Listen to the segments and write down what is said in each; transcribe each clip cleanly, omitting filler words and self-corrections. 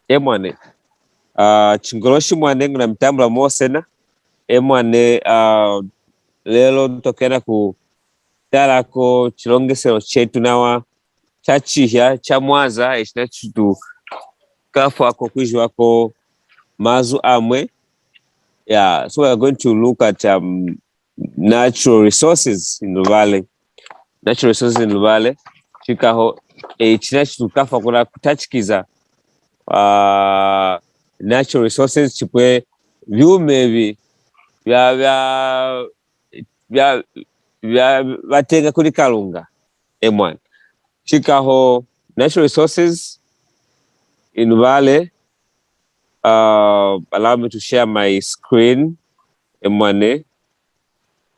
MWANE chingoloshi mwane nguna mtambula mosena MWANE lelo tokena ku talako chilongesero chetu nawa chachihya cha mwaza echina chitu kafu ako kwijwako mazu amwe. Yeah, so we are going to look at natural resources in Luvale. Natural resources in Luvale chikaho echina chitu kafu akuna kutachikiza natural resources chipwe vyume vya vatenga kuli kalunga MWANE chikaho natural resources in Luvale. Allow me to share my screen MWANE.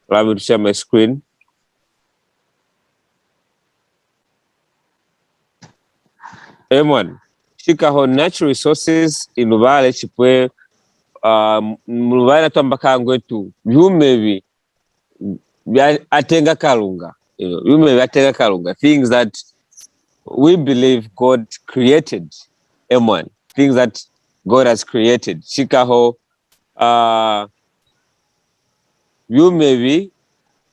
Allow me to share my screen. MWANE chikaho natural resources in Luvale chipwe Luvale natwamba kangwetu vyume atenga kalunga, vyume atenga kalunga, things that we believe God created MWANE, things that God has created chikaho vyume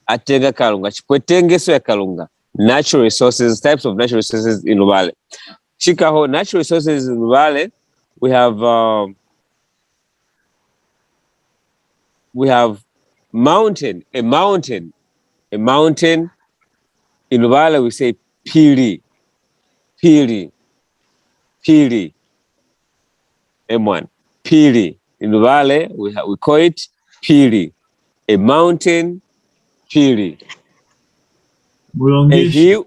atenga kalunga chipwe tengeso ya kalunga, natural resources, types of natural resources in Luvale chikaho natural resources in Luvale. We have mountain, a mountain in Luvale we say pili MWANE pili in Luvale we call it pili, a mountain pili. A hill.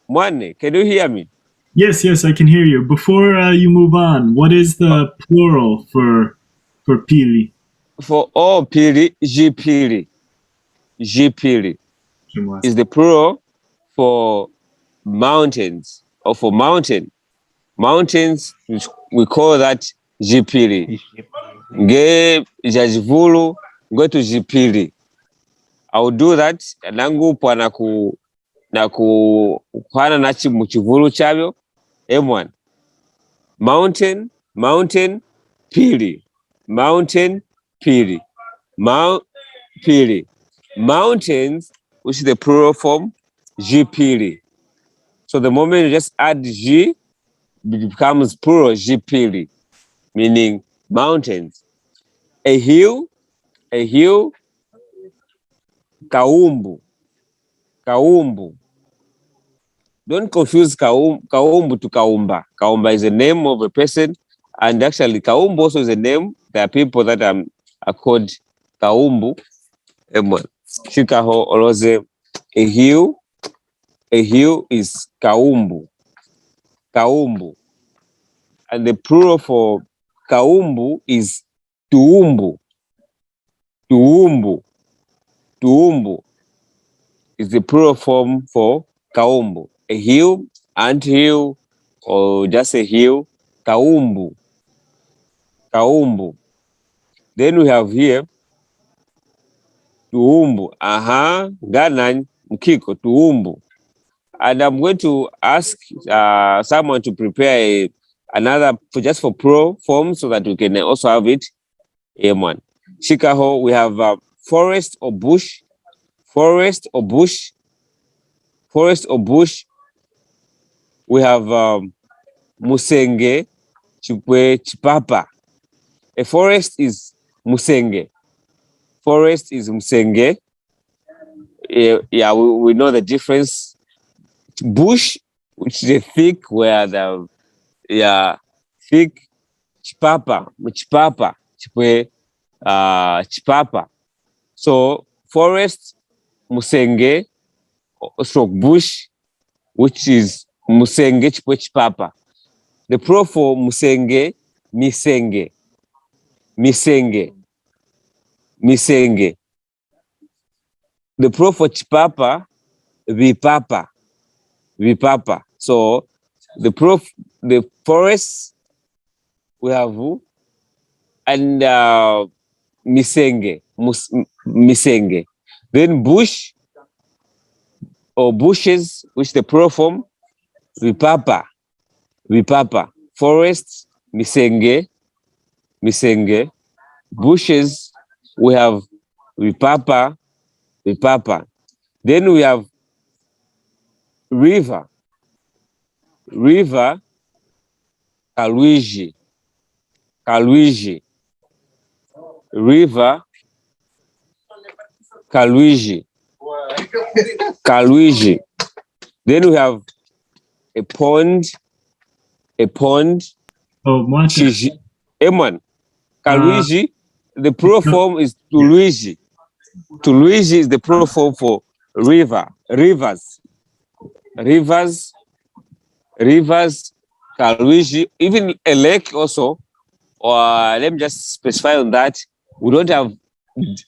MWANE, can you hear me? Yes, I can hear you. Before you move on, what is the plural for pili? For all pili, jipili is the plural for mountains, or for mountains, which we call that jipili. Nge jajivulu ngwetu jipili. I will do that nangu pwa na kuhana nachi muchivulu chavyo MWANE mountain pili, mountain pili, pili, mountains, which is the plural form jipili. So the moment you just add G, it becomes plural jipili, meaning mountains. A hill, kaumbu. Don't confuse kaumbu to kaumba. Kaumba is a name of a person, and actually kaumbu also is a name. There are people that are called kaumbu. Shikaho oloze a hill is kaumbu, and the plural for kaumbu is tuumbu. Is the plural form for kaumbu. A hill, ant hill, or just a hill, kaumbu. Then we have here tuumbu. Ganan mkiko tuumbu. And I'm going to ask someone to prepare another just for plural form so that we can also have it. MWANE shikaho, we have forest or bush. We have musenge chipwe chipapa. A forest is musenge. Yeah, we know the difference. Bush, which is a thick, where the thick chipapa chipwe chipapa. So forest musenge, stroke bush, which is musenge chipwe chipapa. The plural for musenge, misenge. The plural for chipapa, vipapa. So the forest we have and misenge. Then bush or bushes, which the plural form vipapa. Forests, misenge, misenge. Bushes, we have vipapa, vipapa. Then we have river, river, kalwiji, kalwiji. River, kalwiji, kalwiji. Then we have a pond, Oh, Mwate. Eman. Kalwiji, the plural form is Tuluiji. Tuluiji is the plural form for river, rivers, rivers, rivers, Kalwiji, even a lake also, or let me just specify on that. We don't have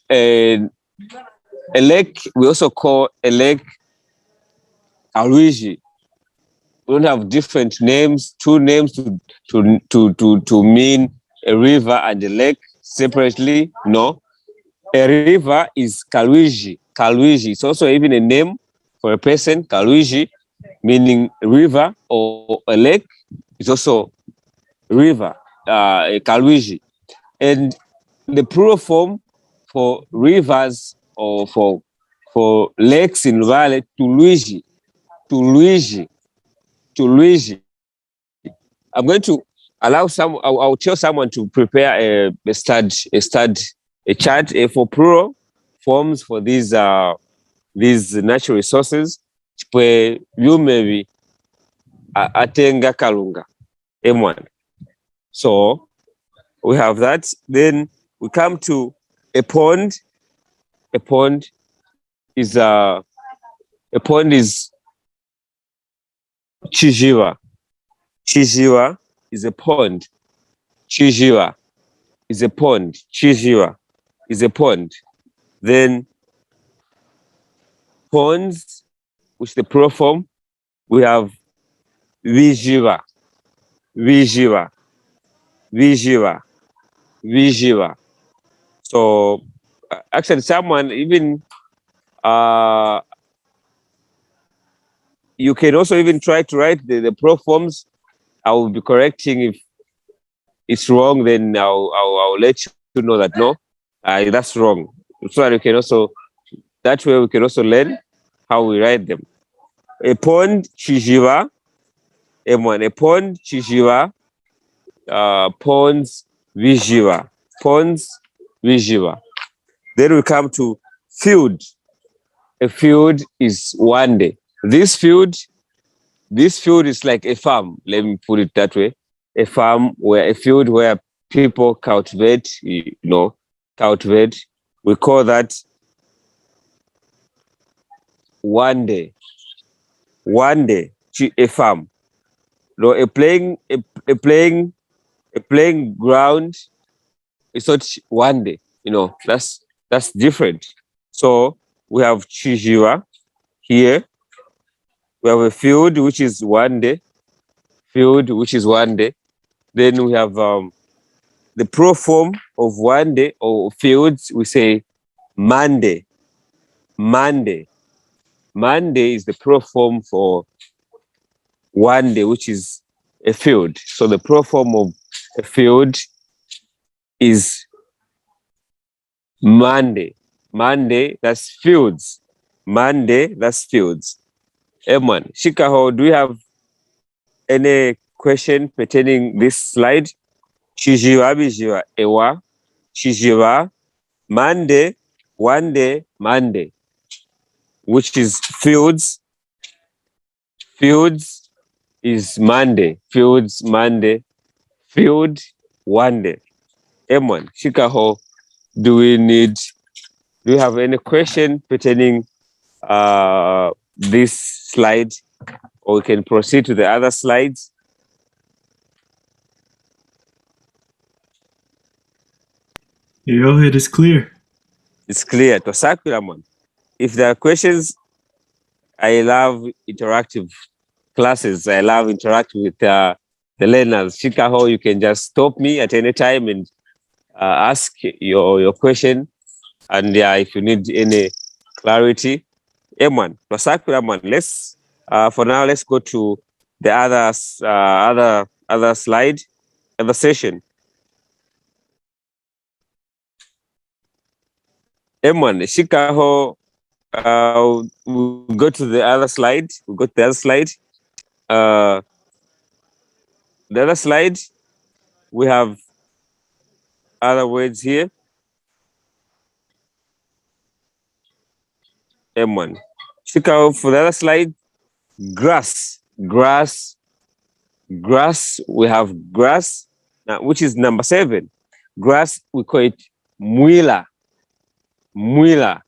a lake, we also call a lake Kalwiji. We don't have different names, two names to mean a river and a lake separately. No. A river is Kalwiji. Kalwiji. It's also even a name for a person, Kalwiji, meaning river, or a lake is also river, Kalwiji. And the plural form for rivers or for lakes in Luvale, Tuluiji, Tuluiji, Tuluiji. I'm going to allow I'll tell someone to prepare a chart for plural forms for these natural resources. Chipwe yumevi atenga kalunga M1. So we have that. Then we come to a pond. A pond is Chijiwa. Chijiwa is a pond. Chijiwa is a pond. Chijiwa is a pond. Then ponds, which is the plural form, we have Vijiva, Vijiva, Vijiva, Vijiva. So actually someone even you can also even try to write the plural forms. I will be correcting if it's wrong, then I'll let you know that no, that's wrong. So that you can also, that way we can also learn how we write them. A pond, Chijiva, M1, a pond, Chijiva, ponds, Vijiva, ponds, Vijiva. Then we come to field. A field is one day. This field is like a farm. Let me put it that way. A farm, where a field where people cultivate, cultivate. We call that one day. One day, a farm. No, a playing ground is not one day. That's different. So we have Chijiwa here. We have a field which is one day. Field which is one day. Then we have the pro form of one day or fields. We say Monday. Monday. Monday is the pro form for one day, which is a field. So the pro form of a field is Monday. Monday, that's fields. Monday, that's fields. M1. Shikaho, do you have any question pertaining this slide? Chijiwa bijiwa ewa. Chijiwa. Monday, one day, Monday, which is fields. Fields is Monday. Fields, Monday. Field, one day. M1. Shikaho, do you have any question pertaining this slide, or we can proceed to the other slides? It is clear. It's clear. TUNASAKWILILA. If there are questions, I love interactive classes. I love interacting with the learners. Shikaho, you can just stop me at any time and ask your question. And if you need any clarity, M1, TUNASAKWILILA. Let's for now, let's go to the other slide. the session. M1, Shikaho, we'll go to the other slide. We'll go to the other slide. The other slide, we have other words here. M1. Shikaho, for the other slide, grass, grass, grass. We have grass, which is number 7. Grass, we call it mwila, mwila,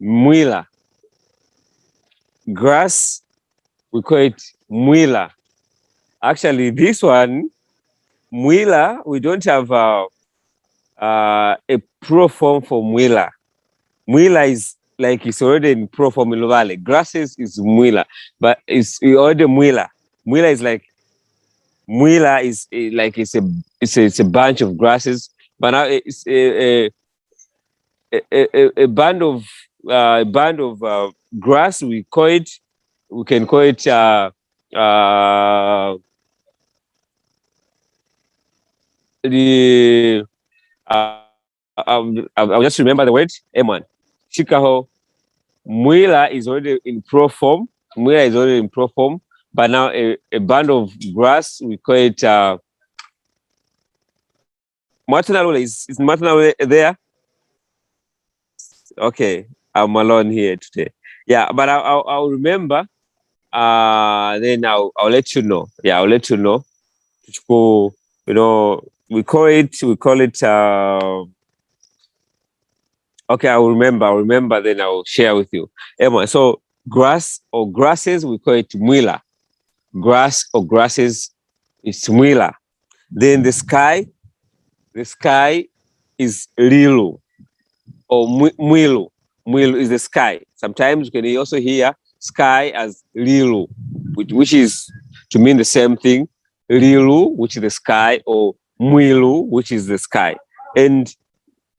mwila. Grass, we call it mwila. Actually, this one, mwila, we don't have a pro form for mwila. Mwila is like it's already in pro form in Luvale. Grasses is mwila, but it's already mwila. Mwila is like it's a bunch of grasses, but now it's a band of grass. We can call it I'll just remember the word M1. Shikaho, mwila is already in pro form. Mwila is already in pro form, but now a band of grass, we call it Matanalule. Is Matanalule there? Okay, I'm alone here today. Yeah, but I'll remember. Then I'll let you know. Yeah, I'll let you know. You know, we call it. Okay, I'll remember. Then I'll share with you. Emma, so grass or grasses, we call it mwila. Grass or grasses, it's mwila. Then the sky is lilu or mwilu. Mwilu is the sky. Sometimes you can also hear sky as lilu, which is to mean the same thing. Lilu, which is the sky, or mwilu, which is the sky. And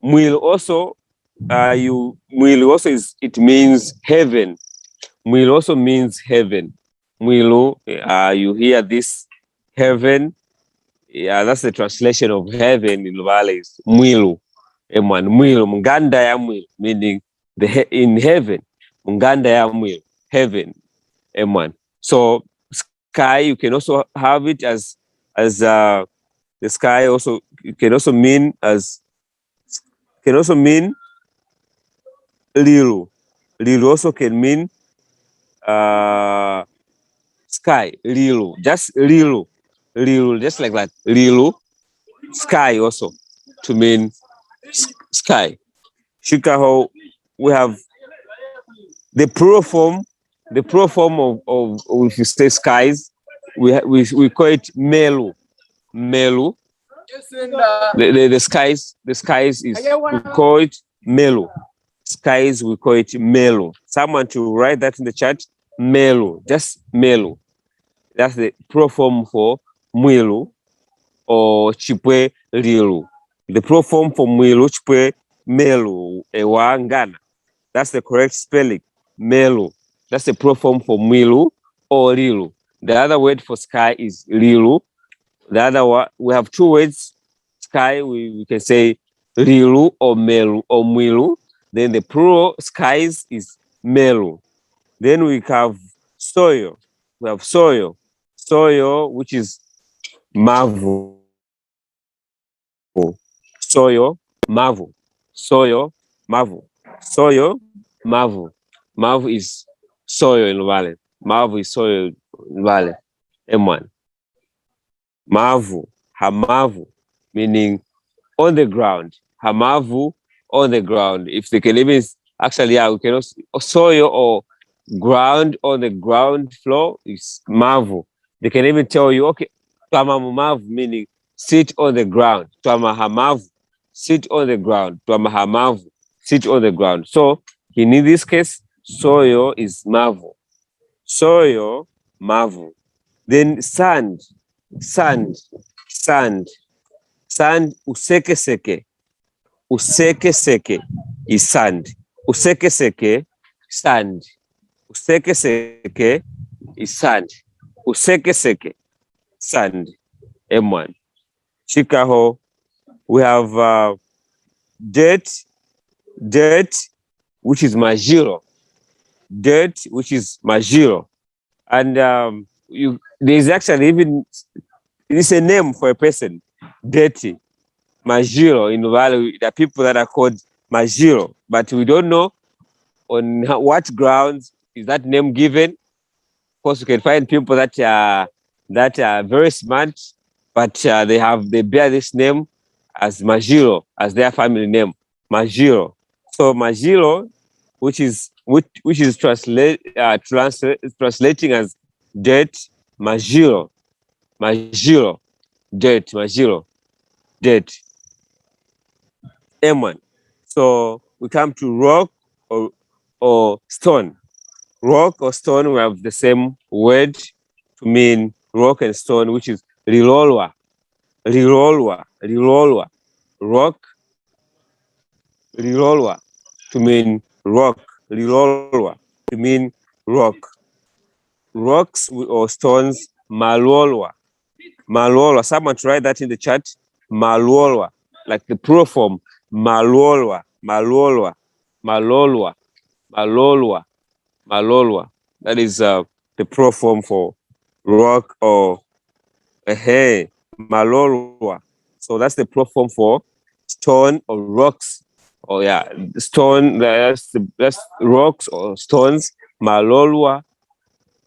mwilu also, it means heaven. Mwilu also means heaven. Mwilu, you hear this heaven. Yeah, that's the translation of heaven in Luvale. Mwilu. M1, mwilu, mnganda ya mwilu, meaning in heaven. Mnganda ya mwilu, heaven. M1. So sky, you can also have it as the sky also can also mean lilu. Lilu also can mean sky, lilu, just lilu, just like that. Lilu, sky also to mean sky. Shikaho, we have the plural form of if you say skies, we call it melu. Melu. The skies is we call it melu. Skies, we call it melu. Someone to write that in the chat. Melu, just melu. That's the pro form for mwilu or chipwe lilu. The pro form for mwilu, chipwe melu, ewangana. That's the correct spelling. Melu. That's the pro form for mwilu or lilu. The other word for sky is lilu. The other one, we have 2 words. Sky, we can say lilu or melu or mwilu. Then the plural skies is melu. Then we have soil. We have soil. Soil, which is mavu. Soil, mavu. Soil, mavu. Soil, mavu. Mavu is soil in Luvale. Mavu is soil in Luvale. M1. Mavu, hamavu, meaning on the ground. Hamavu, on the ground. If they can even, actually, yeah, we can also, soil or ground on the ground floor is mavu. They can even tell you, okay, twamamumavu, meaning sit on the ground. Twamahamavu, sit on the ground. Twamahamavu, sit on the ground. So in this case, soil is mavu. Soil, mavu. Then sand, useke seke. Useke seke is sand. Useke seke, sand. Useke seke is sand. Useke seke, sand. M1. Chikaho, we have dirt, which is majiro. Dirt, which is majiro. And there's actually even, it's a name for a person, dirty, majiro. In Luvale, there are people that are called majiro, but we don't know on what grounds is that name given. Of course, you can find people that are very smart, but they bear this name as Majiro, as their family name, Majiro. So Majiro, which is translating as dirt, Majiro, dirt, Majiro, dirt. M1. So we come to rock or stone. Rock or stone, we have the same word to mean rock and stone, which is rilolwa. Rock, rilolwa to mean rock. Rilolwa to mean rock. Rocks or stones, malolwa. Someone try that in the chat. Malolwa, like the plural form, malolwa. That is the plural form for rock or malolwa. So that's the plural form for stone or rocks. Oh yeah, stone. That's rocks or stones. Malolwa,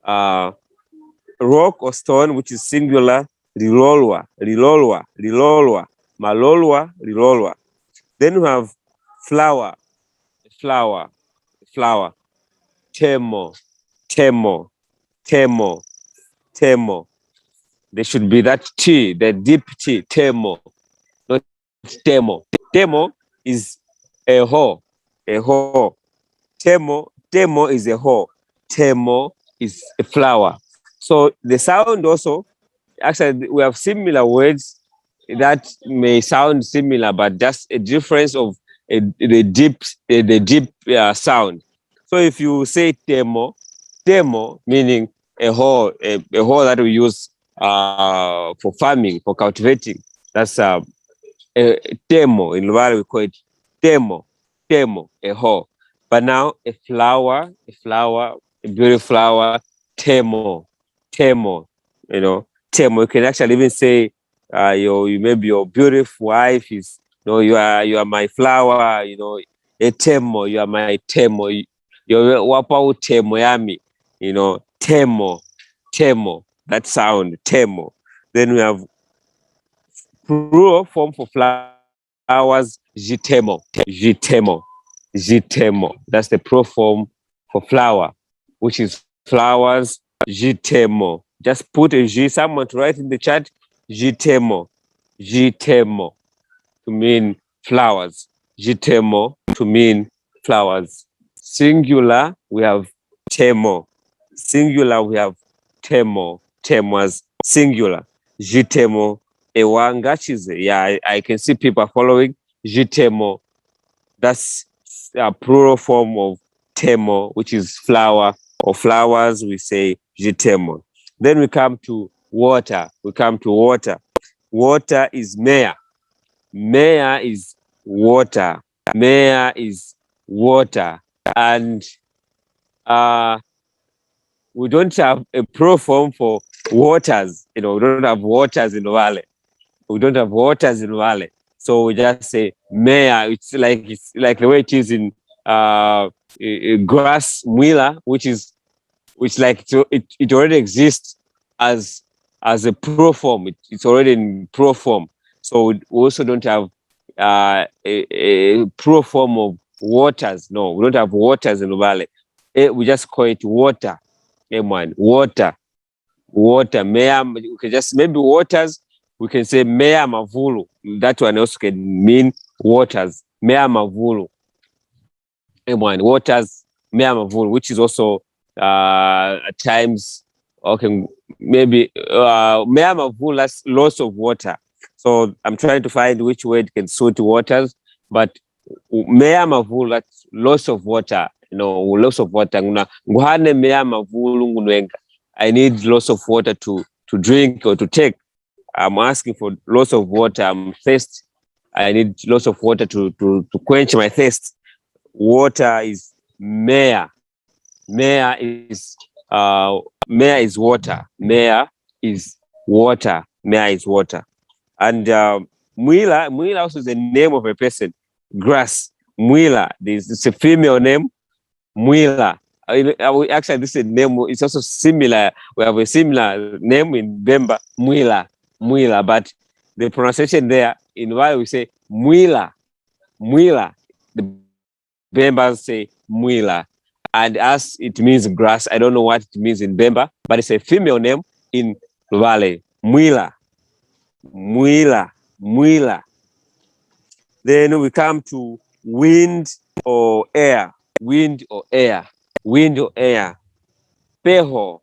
rock or stone, which is singular. Rilolwa. Malolwa. Then we have flower. Temo. There should be that T, the deep T, temo, not temo. Temo is a hoe. Temo is a hoe. Temo is a flower. So the sound also, actually, we have similar words that may sound similar, but just a difference of the deep sound. So if you say temo meaning a hoe that we use for farming, for cultivating. That's temo. In Luvale we call it temo, a hoe. But now a flower, a beautiful flower, temo. You know, temo. You can actually even say maybe your beautiful wife is, you are my flower. A temo, you are my temo. You're wapa temo yami. Temo. That sound, temo. Then we have plural form for flowers, jitemo. That's the plural form for flower, which is flowers, jitemo. Just put a G, someone to write in the chat, jitemo to mean flowers. Jitemo to mean flowers. Singular, we have temo. Temo as singular. Jitemo, ewangachize. Yeah, I can see people following. Jitemo, that's a plural form of temo, which is flower or flowers. We say jitemo. Then we come to water. Water is mea. Mea is water. And we don't have a pro form for waters. We don't have waters in Luvale. So we just say mea. It's like the way it is in grass mwila, which like it already exists as a pro form. It's already in pro form. So we also don't have a pro form of waters. No, we don't have waters in Luvale. We just call it water. Water. Mea, we can just maybe waters. We can say mea mavulu. That one also can mean waters. Mea mavulu. Waters, mea mavulu, which is also at times, okay, maybe mea mavulu, that's loss of water. So I'm trying to find which word can suit waters, but mea mavulu, that's loss of water. Loss of water. Nguhane mea mavulu ngunwenga. I need lots of water to drink or to take. I'm asking for lots of water. I'm thirsty. I need lots of water to quench my thirst. Water is mea. Mea is mea is water. Mea is water. Mea is water. And Mwila also is the name of a person. Grass. Mwila. It's a female name. Mwila. Actually, this is name. It's also similar. We have a similar name in Bemba. Mwila. Mwila. But the pronunciation there in Luvale we say Mwila. Mwila. The Bembas say Mwila. And as it means grass, I don't know what it means in Bemba, but it's a female name in Luvale. Mwila. Mwila. Mwila. Then we come to wind or air. Wind or air. Wind or air. Peho.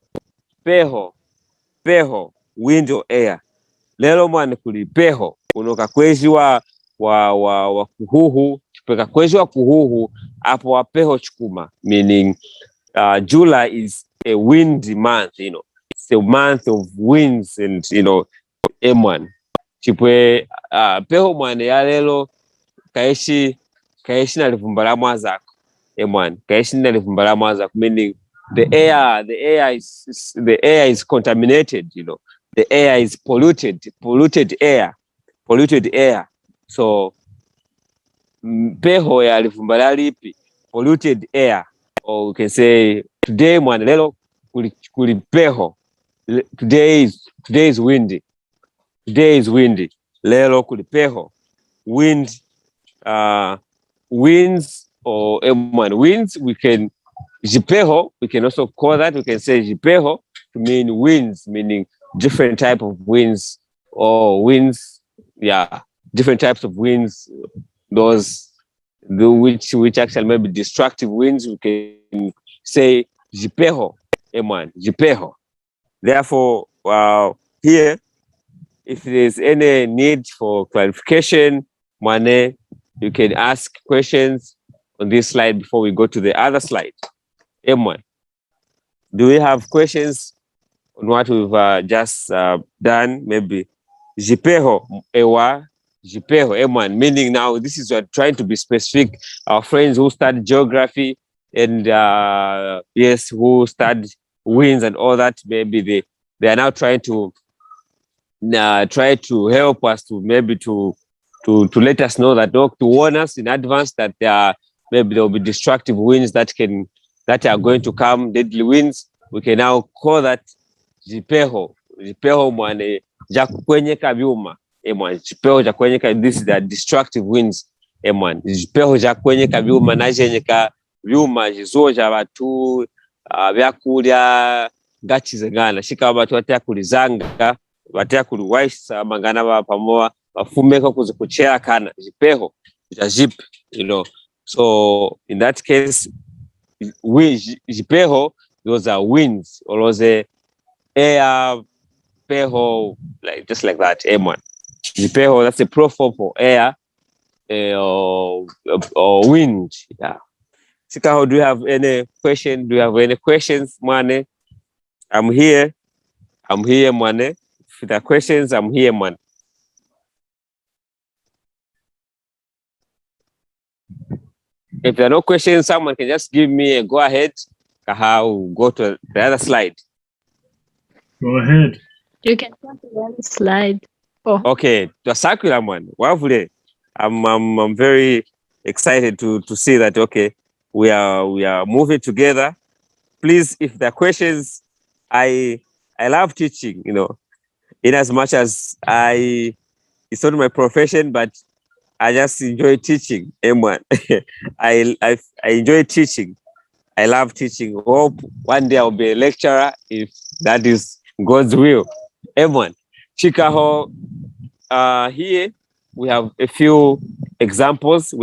Peho. Peho. Wind or air. Lelo mwana kuli peho. Unoka kwezi wa kuhuhu. Chipeka kwezi wa kuhuhu. Apo wa peho chikuma. Meaning July is a windy month, you know. It's a month of winds and, you know, M1. Chipwe peho mwane ya lelo kaishi na livumbala mwazako. M1. Kaishi na livumbala mwazako. Meaning the air is contaminated, you know. The air is polluted air. So peho ya livumbala lipi, polluted air. Or we can say today mwana lelo kuli peho. Today is windy. Today is windy. Lelo kuli peho. Winds or M1 winds, we can jipeho, we can also call that, we can say jipeho to mean winds, meaning different type of winds or winds, yeah, different types of winds, those which actually may be destructive winds, we can say jipeho, M1, jipeho. Therefore, here, if there's any need for clarification, Mwane, you can ask questions on this slide before we go to the other slide. M1, do we have questions on what we've just done? Maybe jipeho, ewa, jipeho, M1, meaning now this is trying to be specific. Our friends who study geography and yes, who study winds and all that, maybe they are now trying to try to help us to maybe to let us know that, to warn us in advance that maybe there will be destructive winds that are going to come, deadly winds. We can now call that jipeho mwane jakwenyeka vyuma. Jipeho jakwenyeka, this is the destructive winds. Jipeho jakwenyeka vyuma najenyeka vyuma jizoja watu vyakulya ngachizengana shika watu wataya kulizanga wataya kuliwaisa mangana wa pamoa wafumeka kuzikuchea kana jipeho jajip, you know. So in that case, jipeho, those are winds, or those air peho, like just like that. M1 jipeho, that's a proform for air or wind. Yeah. Sikaho, do you have any question? Do you have any questions, Mwane? I'm here, Mwane. If there are questions, I'm here, Mwane. If there are no questions, someone can just give me a go ahead. I'll go to the other slide. Go ahead. You can go to the other slide. Oh. Okay, TUNASAKWILILA, man. Wonderful. I'm very excited to see that. Okay, we are moving together. Please, if there are questions, I love teaching. You know, in as much as it's not my profession, but I just enjoy teaching. M1. I enjoy teaching. I love teaching. Hope one day I'll be a lecturer if that is God's will. M1. Chikaho, here we have a few examples.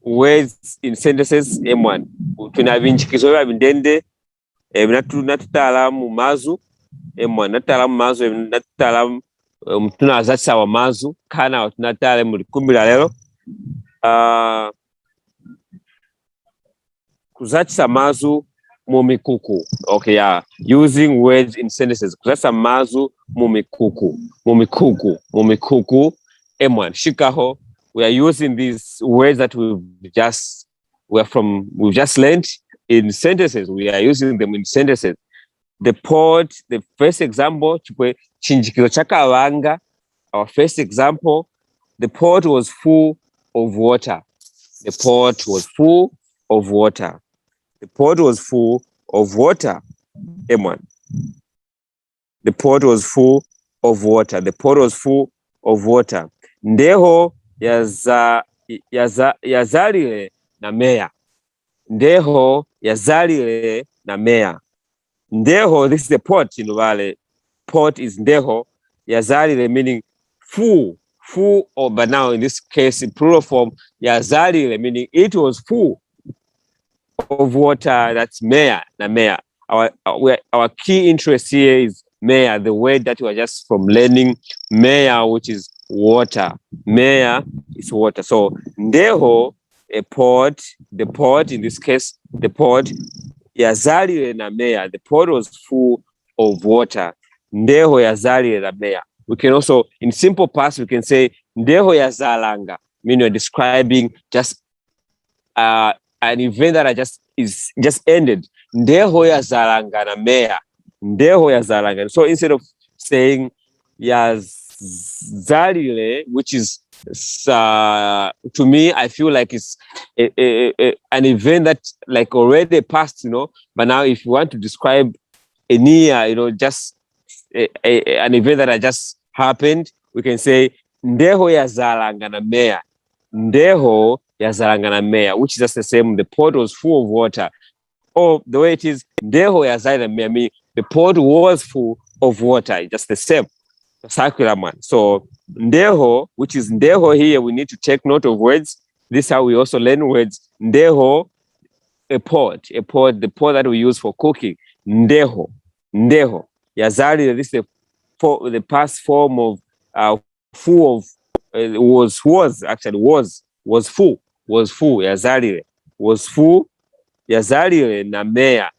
Words in sentences. M1. Tuna vinchikizo vya vindende. Natutala mu mazu. M1. Natutala mu mazu. Natutala tunazatisa wa mazu. Kana tunatala mu likumbila lelo. Kuzatisa mazu mumikuku. Okay, yeah. Using words in sentences. Kulasa mazu mumikuku. Mumikuku. Mumikuku. M1. Shikaho. We are using these words that we've just learned in sentences. We are using them in sentences. The pot, the first example, chinjikizo chakawanga. Our first example, the pot was full of water. The pot was full of water. The pot was full of water. M1. The pot was full of water. The pot was full of water. Ndeho yazalile na meya. Ndeho yazalile na meya. Ndeho, this is the pot in Luvale. Pot is ndeho. Yazalile meaning full, but now in this case, in plural form, yazalile meaning it was full of water. That's meya na meya. Our key interest here is meya, the word that we are just from learning. Meya, which is water. Meya is water. So ndeho, a pot, the pot in this case, the pot yazalile na meya. The pot was full of water. Ndeho yazalile na meya. We can also, in simple past, we can say ndeho yazalanga, meaning you're describing just an event that just ended. Ndeho yazalanga na meya. Ndeho yazalanga. So instead of saying yazalile, which is to me, I feel like it's an event that like already passed, but now if you want to describe a near, just an event that had just happened, we can say ndeho yazalanga na meya. Ndeho yazalanga na meya, which is just the same. The pot was full of water. Or the way it is, ndeho yazalanga na meya, meaning the pot was full of water. Just the same. Circular man. So ndeho, which is ndeho here, we need to take note of words. This is how we also learn words. Ndeho, a pot, the pot that we use for cooking. Ndeho. Yazali, this is the past form of full of was full. Yazali was full. Yazali na meya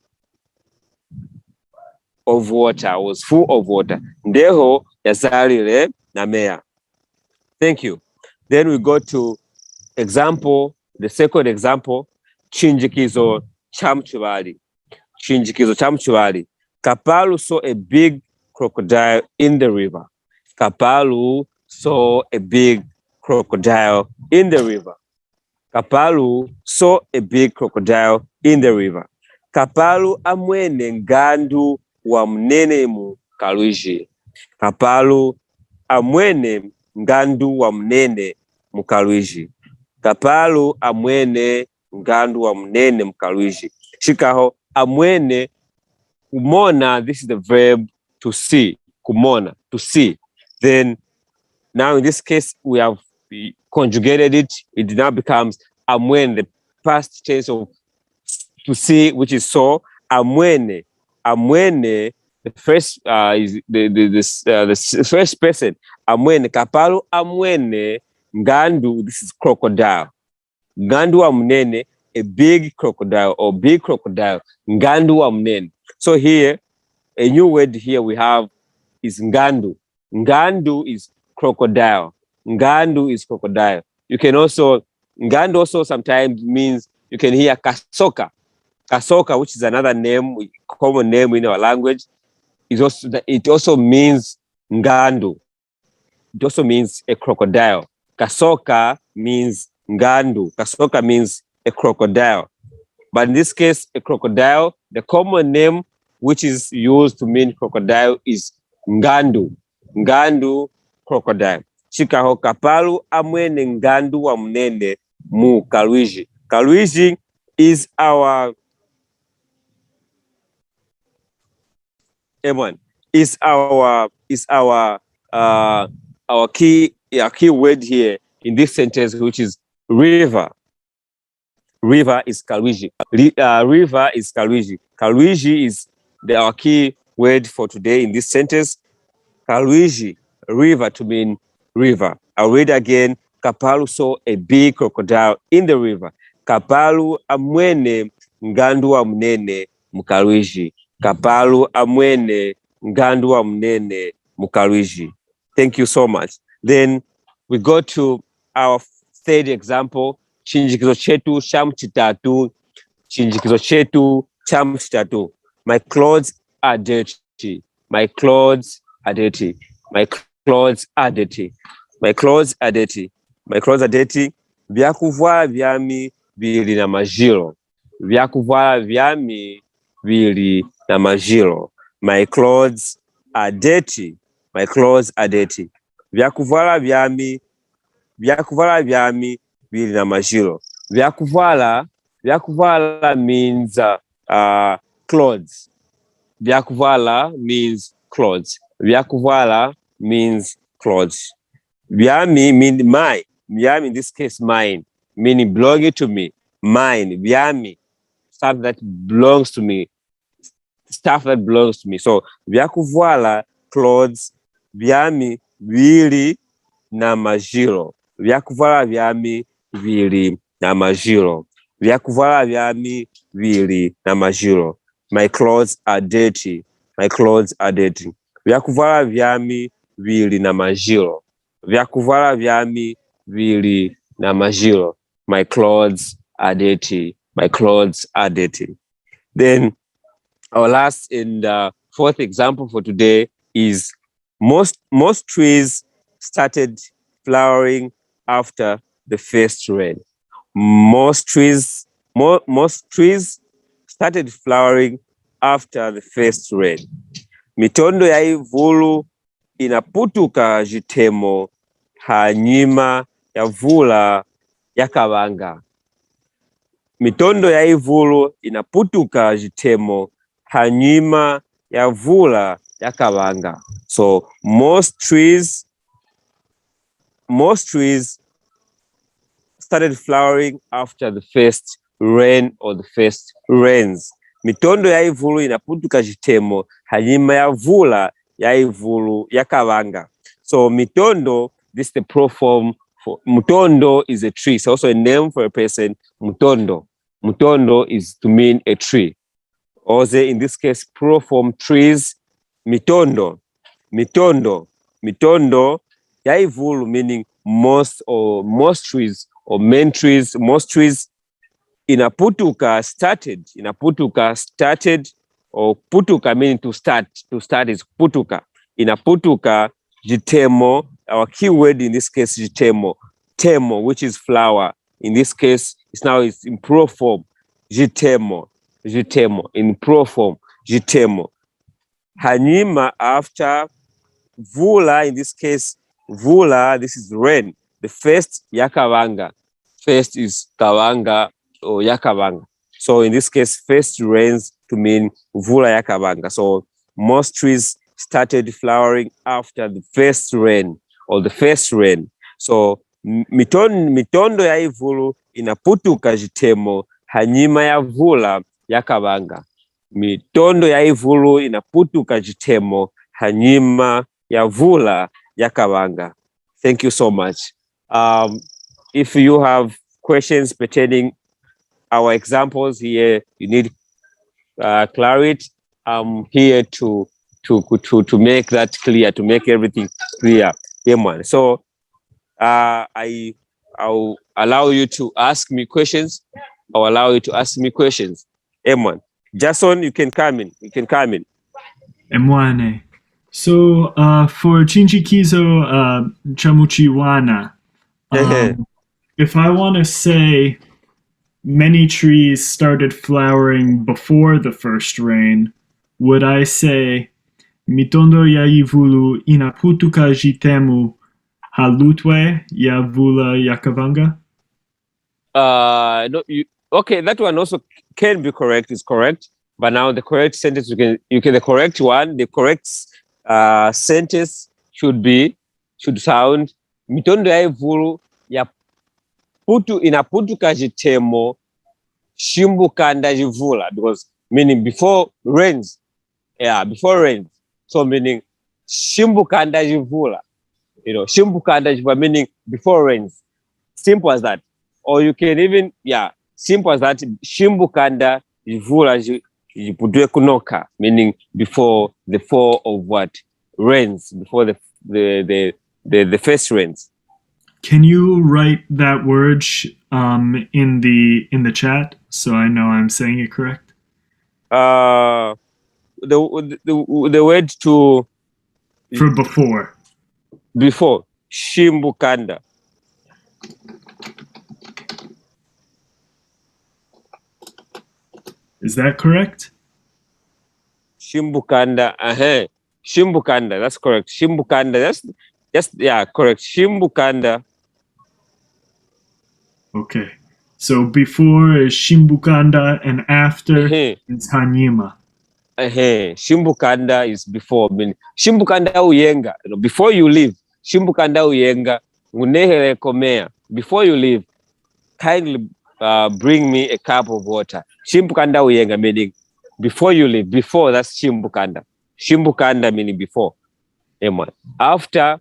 of water, was full of water. Ndeho yazalile na meya. Thank you. Then we go to example, the second example, chinjikizo chamchubali. Chinjikizo chamchubali. Kapalu saw a big crocodile in the river. Kapalu saw a big crocodile in the river. Kapalu saw a big crocodile in the river. Kapalu amwene ngandu wa mnene mu kalwiji. Kapalu amwene ngandu wa mnene mu kalwiji. Kapalu amwene ngandu wa mnene mu kalwiji. Shikaho amwene. Kumona, this is the verb to see. Kumona, to see. Then, now in this case, we have conjugated it. It now becomes amwene, the past tense of to see, which is saw. Amwene. Amwene, the first is the first person. Amwene. Kapalu amwene. Ngandu, this is crocodile. Ngandu amnene, a big crocodile or big crocodile. Ngandu amnene. So here, a new word here we have is ngandu. Ngandu is crocodile. Ngandu is crocodile. You can also, ngandu also sometimes means, you can hear kasoka. Kasoka, which is another name, common name in our language, it also means ngandu. It also means a crocodile. Kasoka means ngandu. Kasoka means a crocodile. But in this case, a crocodile, the common name which is used to mean crocodile is ngandu. Ngandu, crocodile. Chikaho kapalu amwene ngandu wa mnene mu kalwiji. Kalwiji is our key word here in this sentence, which is river. River is kalwiji. River is kalwiji. Kalwiji is our key word for today in this sentence. Kalwiji, river, to mean river. I'll read again. Kapalu saw a big crocodile in the river. Kapalu amwene ngandu wa mnene mukalwiji. Kapalu amwene ngandu wa mnene mukalwiji. Thank you so much. Then we go to our third example, chinjikizo chetu chamchitatu. Chinjikizo chetu chamchitatu. My clothes are dirty. My clothes are dirty. My clothes are dirty. My clothes are dirty. My clothes are dirty. Vyakuvala vyami vili na majilo. Vyakuvala vyami vili na majilo. My clothes are dirty. My clothes are dirty. Vyakuvala vyami vili na majilo. Vyakuvala means clothes. Vyakuvala means clothes. Vyakuvala means clothes. Vyami mean my. Vyami in this case mine, meaning belonging to me. Mine. Vyami, stuff that belongs to me. Stuff that belongs to me. So vyakuvala clothes. Vyami vili na majilo. Vyakuvala vyami vili na majilo. Vyakuvala vyami vili na majilo. My clothes are dirty. My clothes are dirty. Vyakuvala vyami vili na majilo. Vyakuvala vyami vili na majilo. My clothes are dirty. My clothes are dirty. Then our last and fourth example for today is most trees started flowering after the first rain. Most trees started flowering after the first rain. Mitondo ya ivulu inaputuka jitemo hanyuma ya vula yakavanga. Mitondo ya ivulu inaputuka jitemo hanyuma ya vula yakavanga. So most trees started flowering after the first rain or the first rains. Mitondo ya ivulu inaputuka jitemo hanyuma ya vula ya ivulu yakavanga. So mitondo, this is the proform for mutondo is a tree. It's also a name for a person. Mutondo. Mutondo is to mean a tree. Or in this case, proform trees. Mitondo. Mitondo. Mitondo ya ivulu meaning most trees or main trees. Most trees inaputuka started. Inaputuka started, or putuka meaning to start. To start is putuka. Inaputuka jitemo. Our key word in this case is jitemo. Temo, which is flower. In this case, it's in proform. Jitemo. Jitemo. In proform. Jitemo. Hanyima after. Vula, in this case, vula, this is rain. The first yakavanga. First is kavanga or yakavanga. So in this case, first rains to mean vula yakavanga. So most trees started flowering after the first rain or the first rain. So mitondo ya ivulu inaputuka jitemo hanyima ya vula yakavanga. Mitondo ya ivulu inaputuka jitemo hanyima ya vula yakavanga. Thank you so much. If you have questions pertaining our examples here, you need clarity. I'm here to make that clear, to make everything clear. Yeah, man. So I'll allow you to ask me questions. I'll allow you to ask me questions. Emwan. Jason, you can come in. You can come in. MWANE. So for Chinchikizo Chamuchiwana, if I want to say many trees started flowering before the first rain, would I say mitondo ya ivulu inaputuka jitemu halutwe ya vula yakavanga? No, okay, that one also can be correct, is correct. But now the correct sentence, the correct one, the correct sentence should sound mitondo ya ivulu ya inaputuka jitemo shimbukanda jivula, because meaning before rains. Yeah, before rains. So meaning shimbukanda jivula. Shimbukanda jivula meaning before rains. Simple as that. Or you can even, simple as that. Shimbukanda jivula Budwe kunoka, meaning before the fall of what? Rains, before the first rains. Can you write that word in the chat so I know I'm saying it correct? The word to For before. Before, shimbukanda. Is that correct? Shimbukanda, Shimbukanda, that's correct. Shimbukanda, yeah, correct. Shimbukanda. Okay. So before is Shimbukanda and after is Hanyima. Shimbukanda is before. Meaning, Shimbukanda uyenga. Before you leave, Shimbukanda uyenga. Ngunehere komea. Before you leave, kindly bring me a cup of water. Shimbukanda uyenga, meaning before you leave. Before, that's Shimbukanda. Shimbukanda meaning before. After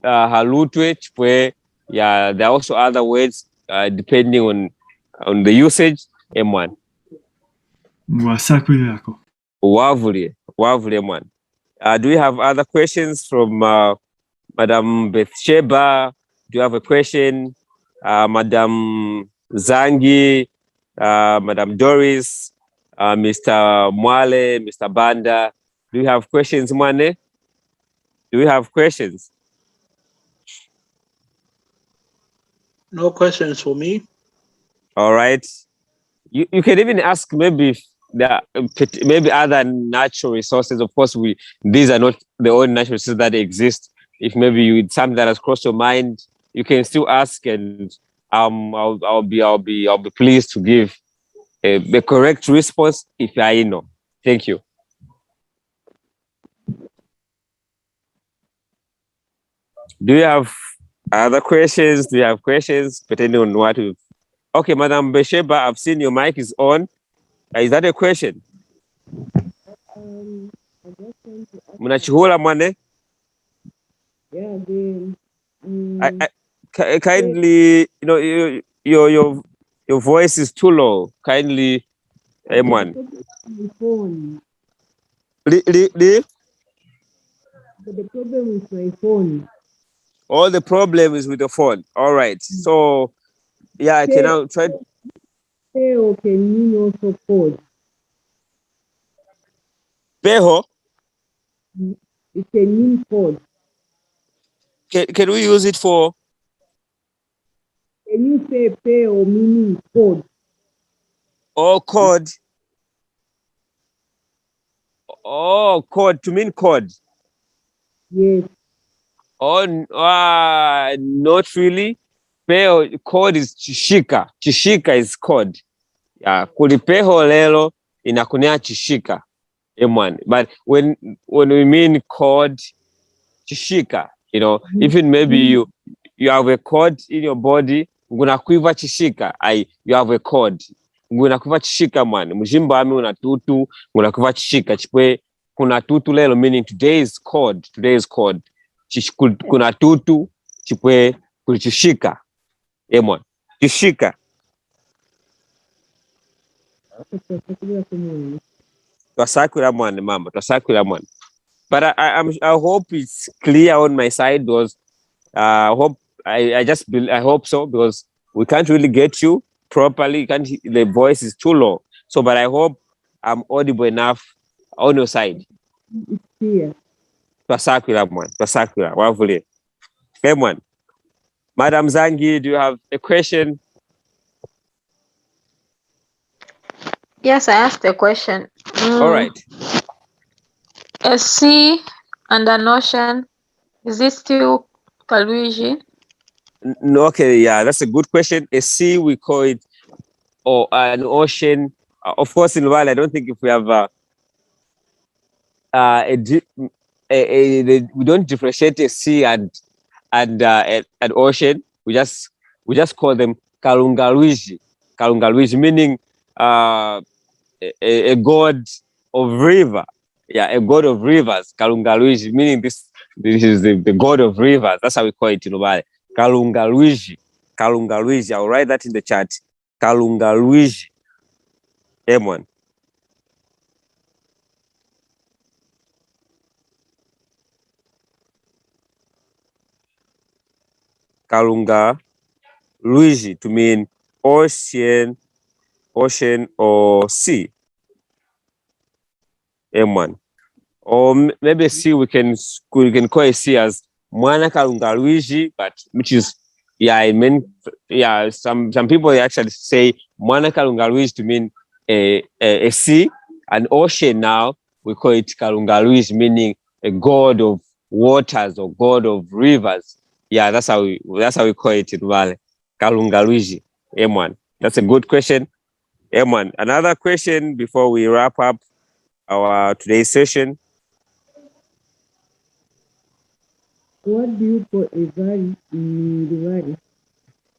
halutwe chipwe, yeah, there are also other words depending on the usage. MWANE. Wavuli, man. Do you have other questions from Madam Bathsheba? Do you have a question? Madam Zangi, Madam Doris, Mr. Mwale, Mr. Banda. Do you have questions, Mwane? Do you have questions? No questions for me. All right. You can even ask maybe if there are maybe other natural resources. Of course, these are not the only natural resources that exist. If maybe you something that has crossed your mind, you can still ask, and I'll be pleased to give the correct response if I know. Thank you. Do you have other questions? Do you have questions pertaining on what we've... Okay, Madam Besheba, I've seen your mic is on. Is that a question? Munachihula Mwane? Yeah, kindly, your voice is too low. Kindly, M1. The problem with my phone. All the problem is with the phone. All right. So, yeah, I can now try. Peho can mean also code. Peho? It can mean code. Can we use it for? Can you say peho meaning code? Oh, code. Oh, code to mean code. Yes. Oh, not really. Peho code is chishika. Chishika is code. Yeah, kulipeho lelo inakunea chishika. M1. But when we mean code, chishika, even maybe you have a cord in your body, ngunakuiva chishika, you have a cord. Ngunakuiva chishika man. Mujimba ami una tutu, ngunakuiva chishika. Chipwe kuna tutu lelo, meaning today is cord. Kuna tutu, chipwe kulichishika. M1. Chishika. Twasakura mwane, mama. Twasakura mwane. But I hope it's clear on my side, because I hope so, because we can't really get you properly. The voice is too low. So, but I hope I'm audible enough on your side. It's clear. Twasakura mwan. Twasakura. Wavuli. Everyone. Madam Zangi, do you have a question? Yes, I asked a question. All right. A sea and an ocean, is this still Kaluiji? No, okay, yeah, that's a good question. A sea, we call it, or an ocean. Of course, in Luvale, I don't think if we have we don't differentiate a sea and an ocean. We just call them Kalungaluiji. Kalungaluiji, meaning a god of river. Yeah, a god of rivers. Kalungaluiji, meaning this is the god of rivers. That's how we call it in Luvale. Kalungaluiji. Kalungaluiji. I'll write that in the chat. Kalungaluiji. M1. Kalunga Luigi to mean ocean or sea. M1. Or maybe sea we can call it sea as Mwana Kalunga Luigi, but which is some people actually say Mwana Kalunga Luigi to mean a sea, an ocean. Now we call it Kalunga Luigi, meaning a god of waters or god of rivers. Yeah, that's how we call it in Luvale. Kalunga Luigi. M1. That's a good question. M1. Another question before we wrap up our today's session. What do you call a valley in Luvale?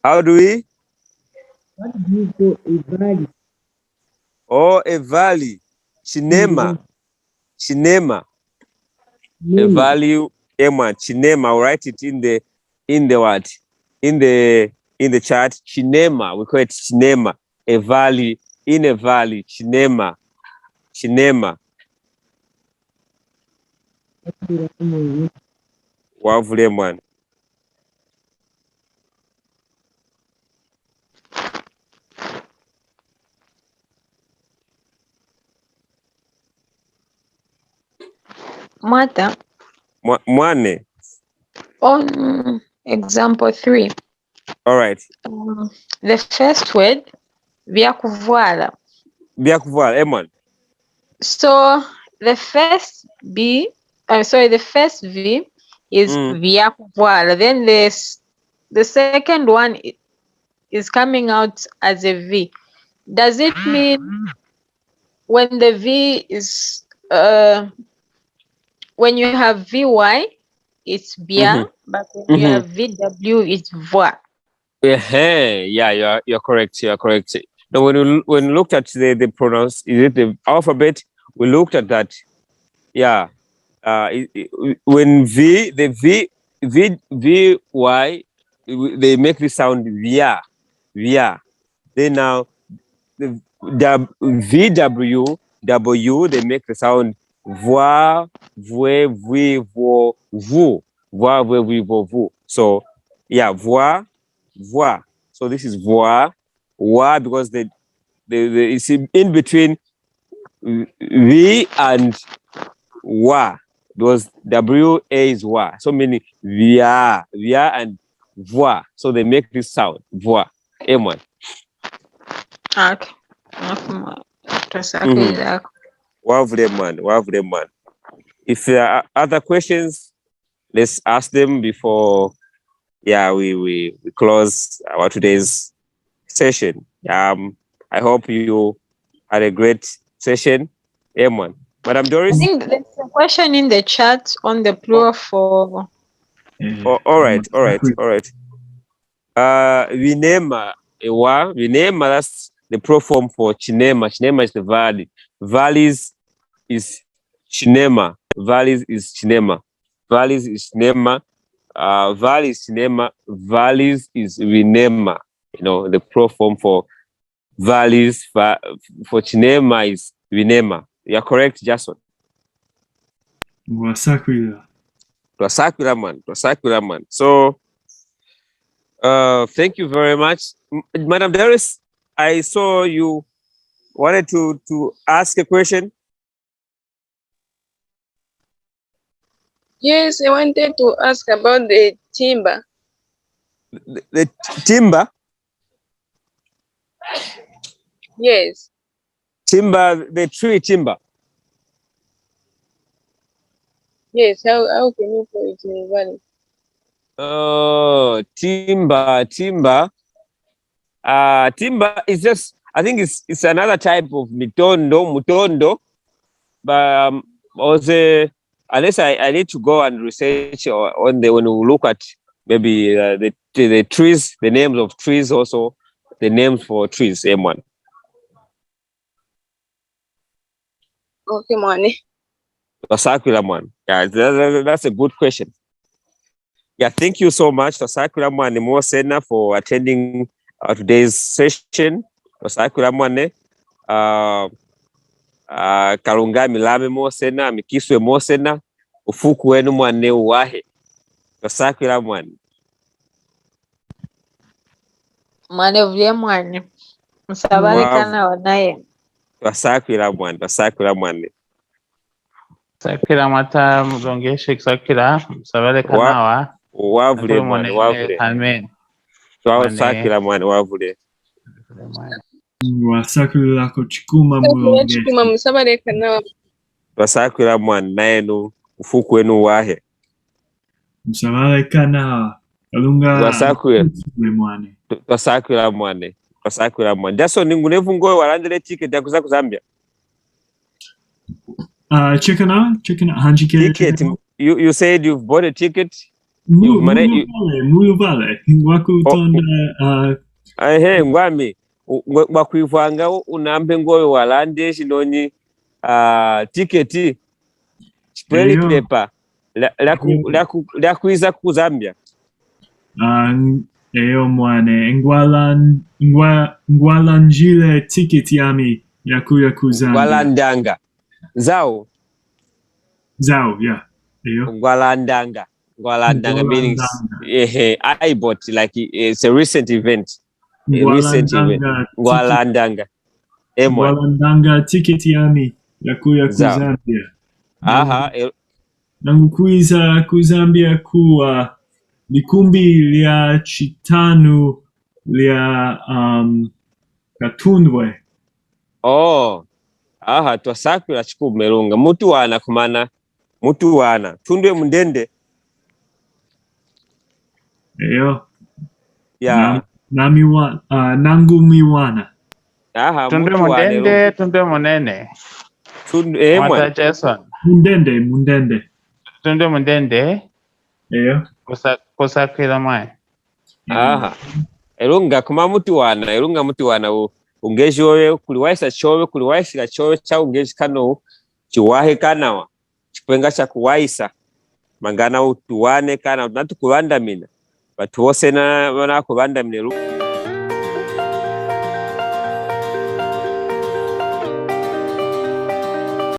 How do we? What do you call a valley? Oh, a valley. Chinema. Chinema. A value. M1. Chinema. I'll write it in the what? In the chat. Chinema. We call it Chinema. A valley. In a valley. Chinema. Chinema. Wavule M1. Martha, MWANE. on example 3, All right. the first word, vyakuvala. Vyakuvala. M1. So the first V is vyakuvala. Then the second one is coming out as a V. Does it mean when the V is when you have VY, it's via, but when you have VW, it's voix? Yeah, you're correct. You're correct. Now, when you looked at the pronouns, is it the alphabet? We looked at that. Yeah. When VY, they make the sound via. Then now the VW, they make the sound voix, voix, vui, vo, vous, voix, voix, vui, vo, vous. So yeah, voix. So this is voix, because the it's in between V and wa, because WA is wa. So many via and voix. So they make this sound voix. M1. Okay. Wavule man. If there are other questions, let's ask them before we close our today's session. I hope you had a great session. M1. Madam I Doris? think there's a question in the chat on the plural for. All right. Vinema, that's the pro form for Chinema. Chinema is the valley. Valleys is Chinema. Valleys is Chinema. Valley is Chinema. Valleys is Vinema. You know, the pro form for valleys for Chinema is Vinema. You're correct, Jason. TUNASAKWILILA man. So thank you very much. Madam Doris, I saw you wanted to ask a question. Yes, I wanted to ask about the timber. The timber? Yes. Timber, the tree timber. Yes, how can you call it in the valley? Oh, timber. Timber is just, I think it's another type of mutondo. But also, unless I need to go and research when we look at maybe the trees, the names of trees, also the names for trees. M1. Okay, MWANE. TUNASAKWILILA man. Yeah, that's a good question. Yeah, thank you so much, TUNASAKWILILA MWANE Mosena, for attending today's session. TUNASAKWILILA MWANE. Kalunga milame Mosena, mikiswe Mosena, ufuku wenu mwane uwahe. TUNASAKWILILA MWANE. Mwane vye mwane. Musabale kana wanaye. Twasakwila mwane. Sakila mata mlongeshe kisakila musabale kanawa. Wavule mwane wavule. Amen. Twasakila mwane wavule. Wasakwilila ko chikuma mulongeshe. Chikuma musabale kanawa. Twasakwila mwane naenu ufuku wenu wahe. Musabale kanawa. Alunga Wasakwila mwane. Twasakwila mwane. Jason ngunevu ngoe walandele ticket ya kuza Zambia. Chicken out, hanjike. Ticket. You said you've bought a ticket. Muluvale. Wakutonda. Ngwami. Wakuivanga unambe ngoe walande shinoni ticket. Spreli pepa. La kuiza ku Zambia. Eyo mwane. Ngwalanjile ticket yami. Yakuya ku Zambia. Ngwalandanga. Zao, yeah. Eyo. Ngwalandanga means I bought, like it's a recent event. Ngwalandanga. Ngwalandanga ticket yami yakuya ku Zambia. Aha. Nangukuiza ku Zambia kuwa likumbi lya chitanu lya katundwe. Oh. Aha, twasakwila chikumerunga. Mutu wana kumana. Tundwe mundende. Eyo. Yeah. Nangu miwana. Aha, Tundwe mundende, tundwe munene. Mwata Jason. Mundende. Tundwe mundende. Eyo. Kusakwila mwane. Aha. Erunga kuma mutu wana ungeji wewe kuliwaisa chowe cha ungeji kano chiwahe kanawa chikwenga cha kuwaisa mangana utuwane kana natukuwandamina batu wose na wana kuwandamina